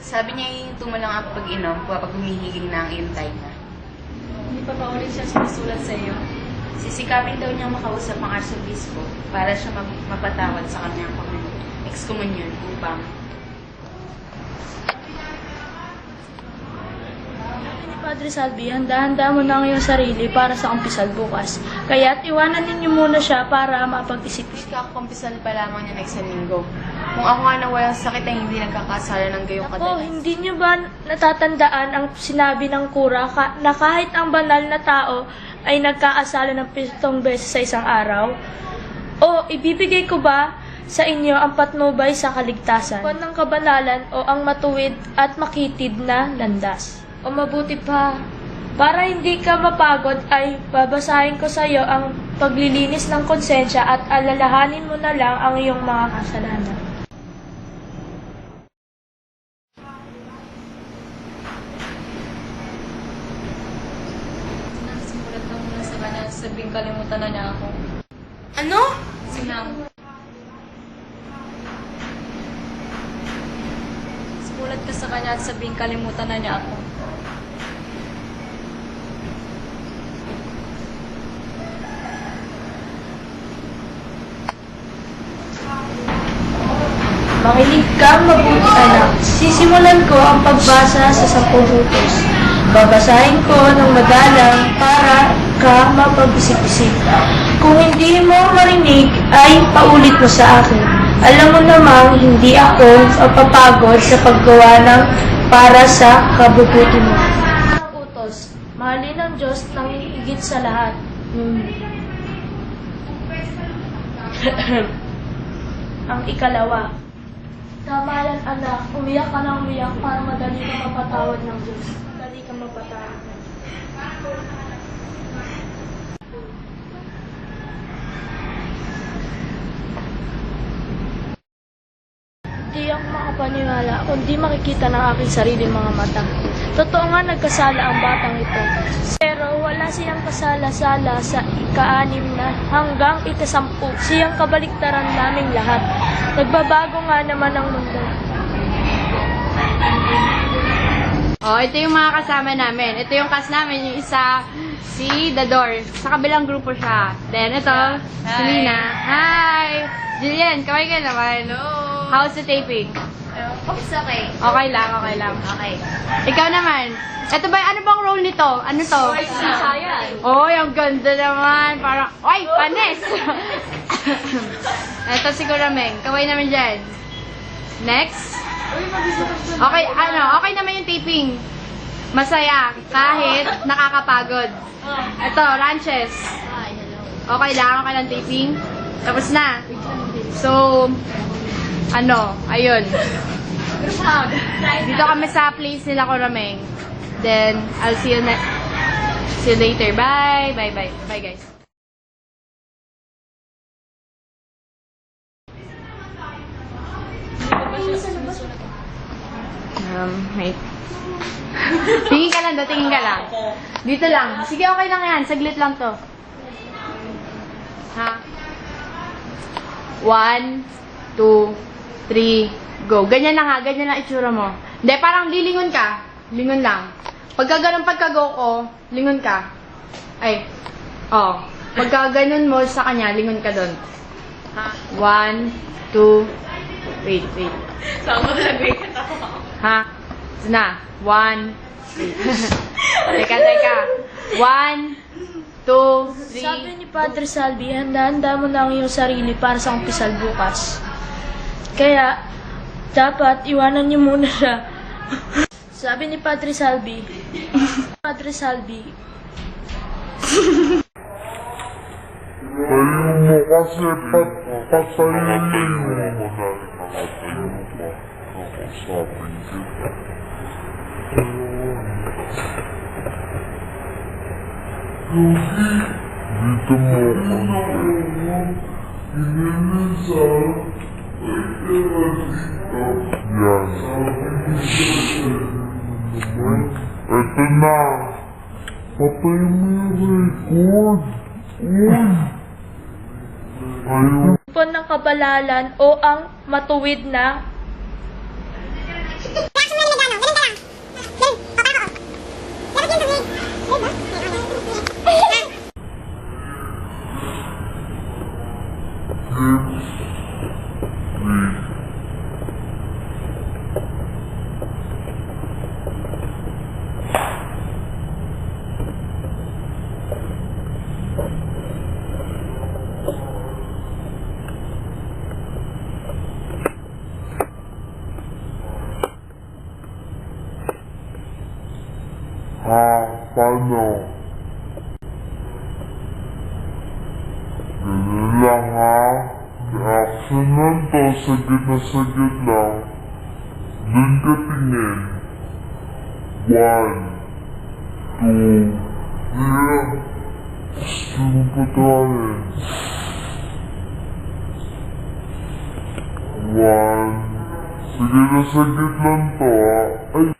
Sabi niya ihinto mo lang ang pag-inom kapag humihiging na ang iyong time na. Hindi pa ba ulit siya sinusulat sa iyo? Sisikapin daw niyang makausap ang arsobispo para siya mapatawad sa kanyang excomunion upang Padre Salvi, handa-handa mo na ang iyong sarili para sa kumpisal bukas. Kaya't iwanan ninyo muna siya para mapag-isip-isip. Kakakumpisal pa lamang niya isang linggo. Kung ako nga na walang sakit ay hindi nagkakasala ng gayong Ako, kadalas. hindi niyo ba natatandaan ang sinabi ng kura na kahit ang banal na tao ay nagkakasala ng 7 beses sa isang araw? O ibibigay ko ba sa inyo ang patnubay sa kaligtasan? Kung ng kabanalan o ang matuwid at makitid na landas? O mabuti pa, para hindi ka mapagod ay babasahin ko sa iyo ang paglilinis ng konsensya at alalahanin mo na lang ang iyong mga kasalanan. Simulat na muna sa kanya, sabing kalimutan na niya ako. Ano? Sinang. Simulat ka sa kanya at sabing kalimutan na niya ako. Makinig kang mabuti anak. Sisimulan ko ang pagbasa sa 10 utos. Babasahin ko ng madalang para ka mapag-isip-isip. Kung hindi mo marinig, ay paulit mo sa akin. Alam mo namang hindi ako mapapagod sa paggawa ng para sa kabubuti mo. Ang utos, mahalin ang Diyos ng higit sa lahat. Ang ikalawa, tama yan anak, umiyak ka ng umiyak para madali ka mapatawad ng Diyos. Madali ka mapatawad ng Diyos. Hindi ako makapaniwala kundi makikita ng aking sariling mga mata. Totoo nga nagkasala ang batang ito. Pero wala siyang kasala-sala sa ika-6 na hanggang ika-10. Siyang kabaliktaran naming lahat. Nagbabago nga naman ang mundo. Oh, ito yung mga kasama namin. Ito yung cast namin. Yung isa, si Dador. Sa kabilang grupo siya. Then, ito, si Lina. Hi! Jillian, kaway ka naman. Hello! How's the taping? Oops, okay. Okay lang, okay lang. Okay. Ikaw naman. Ito ba, ano bang role nito? Ano to? Sayan. Oh, ang ganda naman. Parang, oy, panis! Ito si Kurameng. Kaway naman dyan. Next. Okay, okay naman yung taping. Masaya, kahit nakakapagod. Ito, Ranches. Okay lang taping. Tapos na. So, ayun. Dito kami sa place nila Kurameng. Then, I'll see you later. Bye. Bye, guys. Wait. Tingin ka lang. Dito lang. Sige, okay lang yan. Saglit lang to. Ha? 1, 2, 3, go. Ganyan lang ha. Ganyan lang itsura mo. Hindi, parang lilingon ka. Lingon lang. Pagka ganun pagka-go ko, lingon ka. Ay. Oh. Pagka ganun mo sa kanya, lingon ka doon. Ha? 1, 2, wait. Sama na nag-wait ka Ha? Ito na. 1, Teka. 1, 2, 3. Sabi ni Padre Salvi, handa-handa mo na ang iyong sarili para sa kumpisal bukas. Kaya, dapat iwanan niyo muna siya. Sabi ni Padre Salvi, Tayo mo kasi patayin mo na nakatayo pa. Nakasapin kita. Dito mo konti. Ininisal. Yan. Ito na. Patay mo yung record. Uy. Ayaw. Pon ng kabalalan o ang matuwid na Paano? Ganun lang ha. Reaction lang to, sagit na sagit lang. Doon ka tingin. 1, 2, gusto mo pa tayo. 1, sige na sagit lang to ha. Ay,